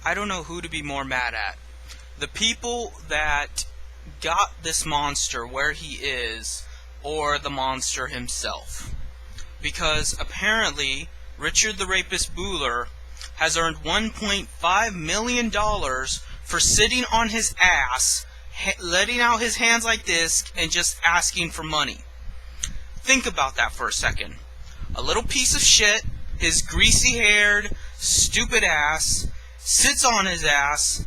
I don't know who to be more mad at. The people that got this monster where he is, or the monster himself. Because apparently, Richard the Rapist Buller has earned $1.5 million for sitting on his ass, letting out his hands like this, and just asking for money. Think about that for a second. A little piece of shit, his greasy-haired, stupid ass, sits on his ass,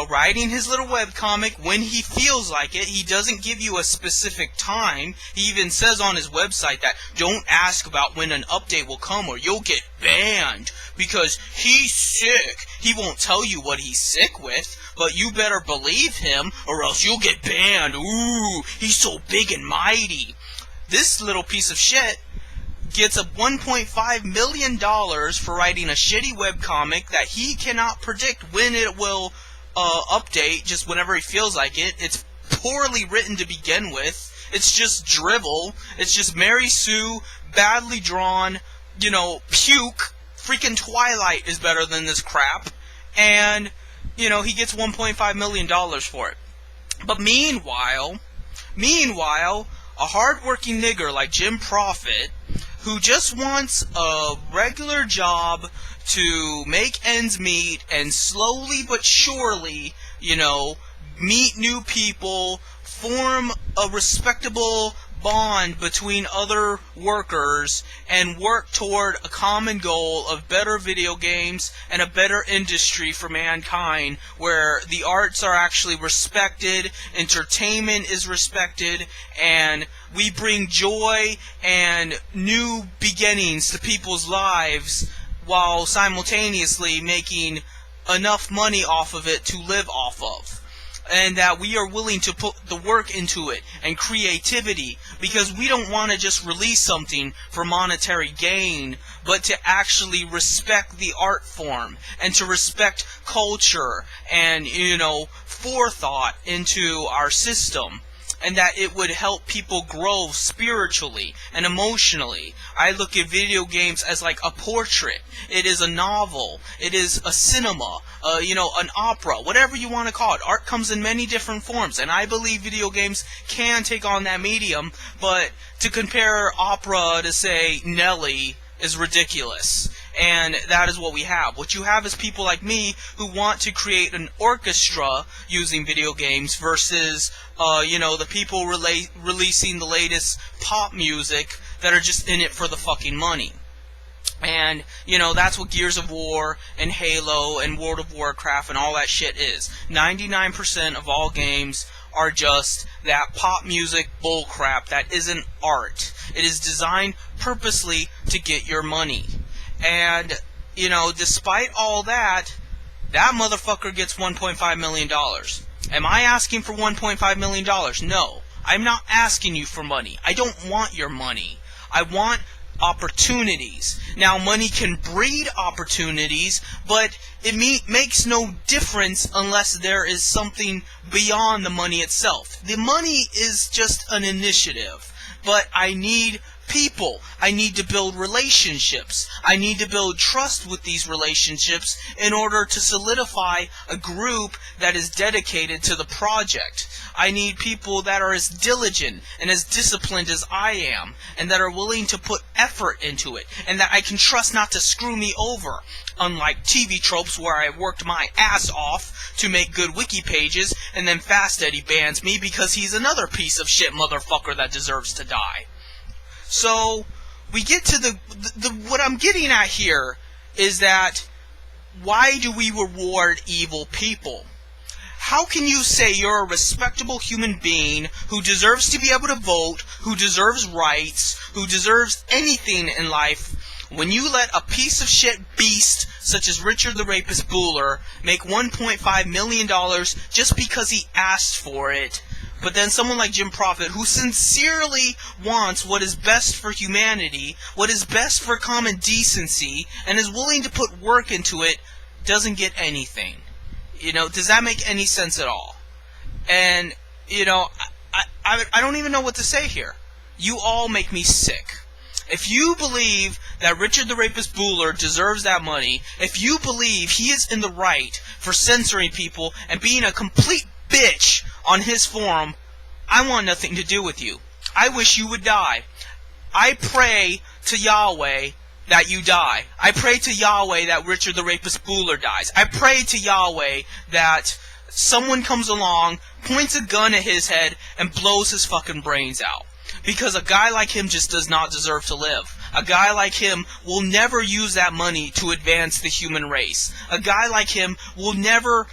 writing his little webcomic when he feels like it. He doesn't give you a specific time. He even says on his website that don't ask about when an update will come or you'll get banned because he's sick. He won't tell you what he's sick with, but you better believe him or else you'll get banned. Ooh, he's so big and mighty. This little piece of shit gets a $1.5 million for writing a shitty webcomic that he cannot predict when it will update, just whenever he feels like it. It's poorly written to begin with. It's just drivel. It's just Mary Sue, badly drawn, puke. Freaking Twilight is better than this crap. And, he gets $1.5 million for it. But meanwhile, a hard-working nigger like Jim Prophet, who just wants a regular job to make ends meet and slowly but surely, meet new people, form a respectable bond between other workers, and work toward a common goal of better video games and a better industry for mankind where the arts are actually respected, entertainment is respected, and we bring joy and new beginnings to people's lives while simultaneously making enough money off of it to live off of. And that we are willing to put the work into it and creativity, because we don't want to just release something for monetary gain, but to actually respect the art form and to respect culture and, forethought into our system. And that it would help people grow spiritually and emotionally. I look at video games as like a portrait. It is a novel. It is a cinema. An opera. Whatever you want to call it. Art comes in many different forms. And I believe video games can take on that medium. But to compare opera to, say, Nelly is ridiculous. And that is what we have. What you have is people like me who want to create an orchestra using video games versus, the people releasing the latest pop music that are just in it for the fucking money. And, that's what Gears of War and Halo and World of Warcraft and all that shit is. 99% of all games are just that pop music bullcrap that isn't art. It is designed purposely to get your money. And, despite all that, that motherfucker gets $1.5 million. Am I asking for $1.5 million? No. I'm not asking you for money. I don't want your money. I want opportunities. Now, money can breed opportunities, but it makes no difference unless there is something beyond the money itself. The money is just an initiative, but I need people. I need to build relationships. I need to build trust with these relationships in order to solidify a group that is dedicated to the project. I need people that are as diligent and as disciplined as I am, and that are willing to put effort into it, and that I can trust not to screw me over. Unlike TV tropes where I worked my ass off to make good wiki pages, and then Fast Eddie bans me because he's another piece of shit motherfucker that deserves to die. So, we get to what I'm getting at here is that why do we reward evil people? How can you say you're a respectable human being who deserves to be able to vote, who deserves rights, who deserves anything in life, when you let a piece of shit beast such as Richard the Rapist Buller make $1.5 million just because he asked for it? But then someone like Jim Prophet, who sincerely wants what is best for humanity, what is best for common decency, and is willing to put work into it, doesn't get anything. Does that make any sense at all? And, I don't even know what to say here. You all make me sick. If you believe that Richard the Rapist Buller deserves that money, if you believe he is in the right for censoring people and being a complete bitch on his forum, I want nothing to do with you. I wish you would die. I pray to Yahweh that you die. I pray to Yahweh that Richard the Rapist Buller dies. I pray to Yahweh that someone comes along, points a gun at his head, and blows his fucking brains out. Because a guy like him just does not deserve to live. A guy like him will never use that money to advance the human race. A guy like him will never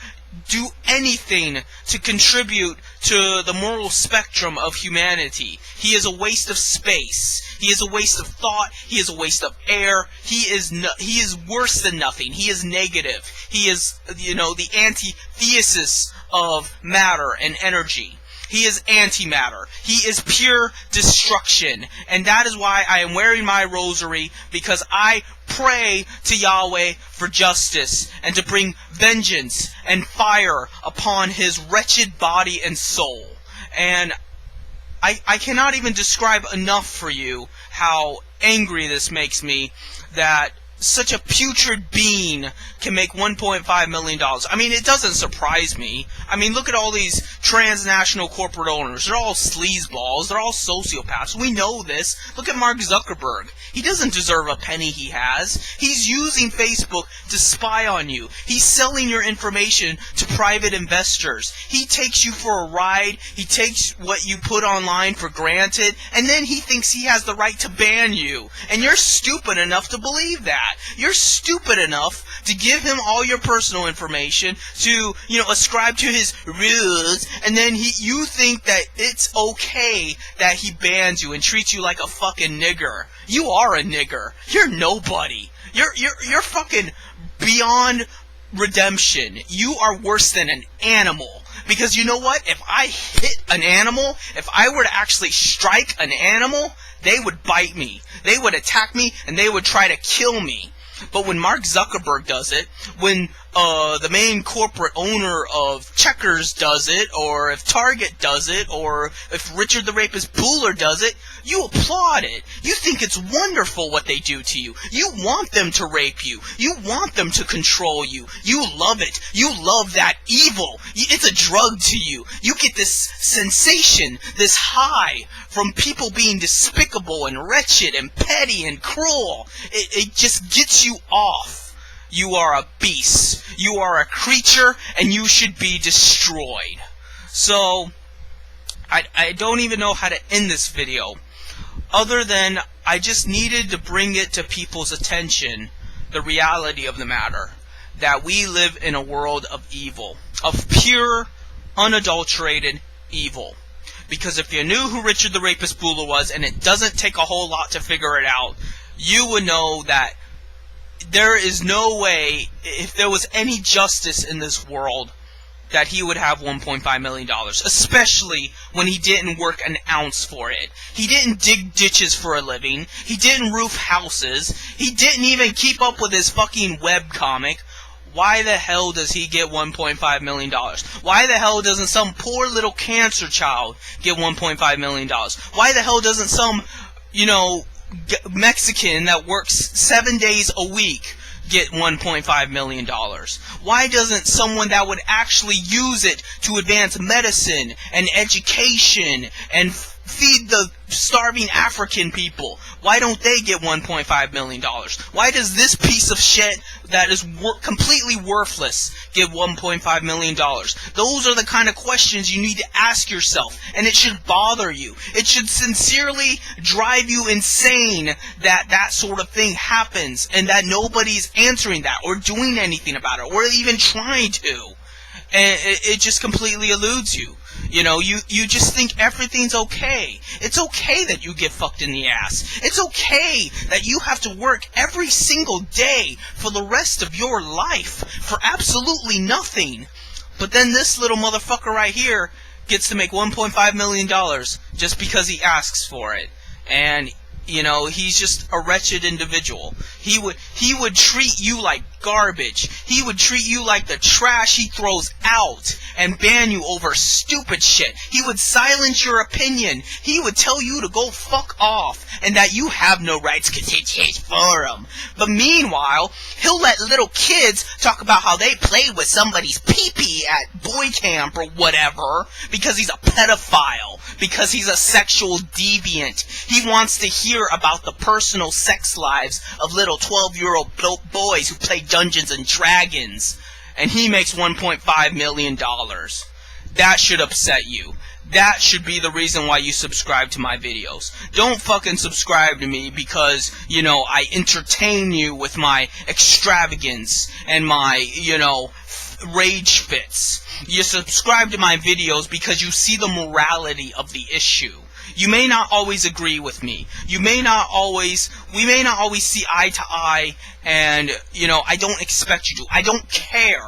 do anything to contribute to the moral spectrum of humanity. He is a waste of space. He is a waste of thought. He is a waste of air. He is worse than nothing. He is negative. He is, the antithesis of matter and energy. He is antimatter. He is pure destruction. And that is why I am wearing my rosary, because I pray to Yahweh for justice and to bring vengeance and fire upon his wretched body and soul. And I cannot even describe enough for you how angry this makes me that such a putrid being can make $1.5 million. I mean, it doesn't surprise me. I mean, look at all these transnational corporate owners. They're all sleazeballs. They're all sociopaths. We know this. Look at Mark Zuckerberg. He doesn't deserve a penny he has. He's using Facebook to spy on you. He's selling your information to private investors. He takes you for a ride. He takes what you put online for granted, and then he thinks he has the right to ban you. And you're stupid enough to believe that. You're stupid enough to give him all your personal information, to, ascribe to his rules, and then you think that it's okay that he bans you and treats you like a fucking nigger. You are a nigger. You're nobody. You're fucking beyond redemption. You are worse than an animal. Because you know what? If I hit an animal, if I were to actually strike an animal, they would bite me. They would attack me, and they would try to kill me. But when Mark Zuckerberg does it, when the main corporate owner of Checkers does it, or if Target does it, or if Richard the Rapist Buller does it, you applaud it. You think it's wonderful what they do to you. You want them to rape you. You want them to control you. You love it. You love that evil. It's a drug to you. You get this sensation, this high from people being despicable and wretched and petty and cruel. It just gets you off. You are a beast. You are a creature, and you should be destroyed. So, I don't even know how to end this video, other than I just needed to bring it to people's attention, the reality of the matter, that we live in a world of evil, of pure, unadulterated evil. Because if you knew who Richard the Rapist Buller was, and it doesn't take a whole lot to figure it out, you would know that there is no way, if there was any justice in this world, that he would have $1.5 million, especially when he didn't work an ounce for it. He didn't dig ditches for a living. He didn't roof houses. He didn't even keep up with his fucking webcomic. Why the hell does he get $1.5 million? Why the hell doesn't some poor little cancer child get $1.5 million? Why the hell doesn't some, Mexican that works 7 days a week get $1.5 million? Why doesn't someone that would actually use it to advance medicine and education and feed the starving African people, why don't they get $1.5 million? Why does this piece of shit that is completely worthless get $1.5 million? Those are the kind of questions you need to ask yourself, and it should bother you. It should sincerely drive you insane that that sort of thing happens, and that nobody's answering that, or doing anything about it, or even trying to. And it just completely eludes you. You just think everything's okay. It's okay that you get fucked in the ass. It's okay that you have to work every single day for the rest of your life for absolutely nothing. But then this little motherfucker right here gets to make $1.5 million just because he asks for it. And You know, he's just a wretched individual. He would treat you like garbage. He would treat you like the trash he throws out and ban you over stupid shit. He would silence your opinion. He would tell you to go fuck off and that you have no rights because it's his forum. But meanwhile, he'll let little kids talk about how they played with somebody's pee-pee at boy camp or whatever because he's a pedophile, because he's a sexual deviant. He wants to hear about the personal sex lives of little 12-year-old boys who play Dungeons and Dragons, and he makes $1.5 million. That should upset you. That should be the reason why you subscribe to my videos. Don't fucking subscribe to me because, you know, I entertain you with my extravagance and my, you know, rage fits. You subscribe to my videos because you see the morality of the issue. You may not always agree with me. We may not always see eye to eye, and, you know, I don't expect you to. I don't care.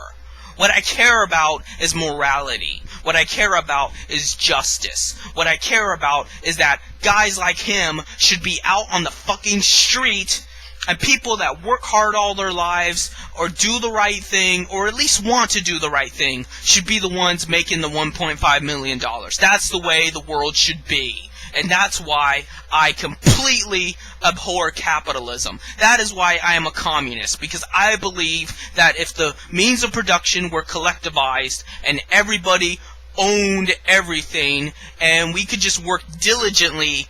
What I care about is morality. What I care about is justice. What I care about is that guys like him should be out on the fucking street, and people that work hard all their lives, or do the right thing, or at least want to do the right thing, should be the ones making the $1.5 million. That's the way the world should be. And that's why I completely abhor capitalism. That is why I am a communist, because I believe that if the means of production were collectivized and everybody owned everything and we could just work diligently,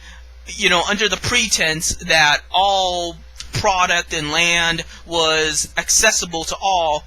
you know, under the pretense that all product and land was accessible to all,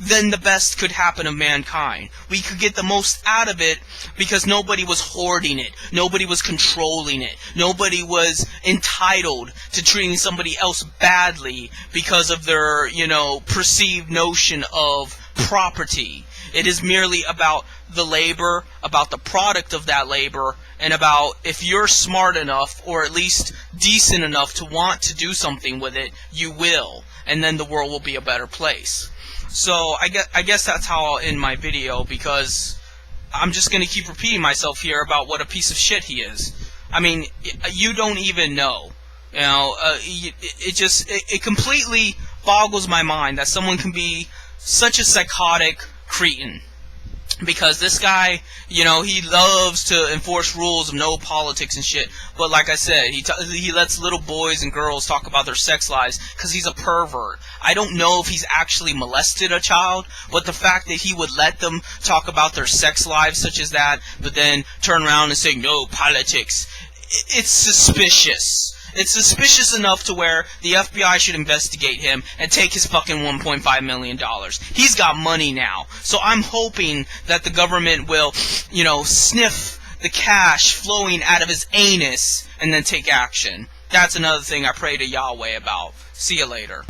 then the best could happen of mankind. We could get the most out of it because nobody was hoarding it. Nobody was controlling it. Nobody was entitled to treating somebody else badly because of their, you know, perceived notion of property. It is merely about the labor, about the product of that labor, and about if you're smart enough or at least decent enough to want to do something with it, you will. And then the world will be a better place. So I guess that's how I'll end my video, because I'm just going to keep repeating myself here about what a piece of shit he is. I mean, you don't even know. You know, it completely boggles my mind that someone can be such a psychotic cretin. Because this guy, you know, he loves to enforce rules of no politics and shit. But like I said, he lets little boys and girls talk about their sex lives because he's a pervert. I don't know if he's actually molested a child, but the fact that he would let them talk about their sex lives such as that, but then turn around and say no politics, it's suspicious. It's suspicious enough to where the FBI should investigate him and take his fucking $1.5 million. He's got money now. So I'm hoping that the government will, you know, sniff the cash flowing out of his anus and then take action. That's another thing I pray to Yahweh about. See you later.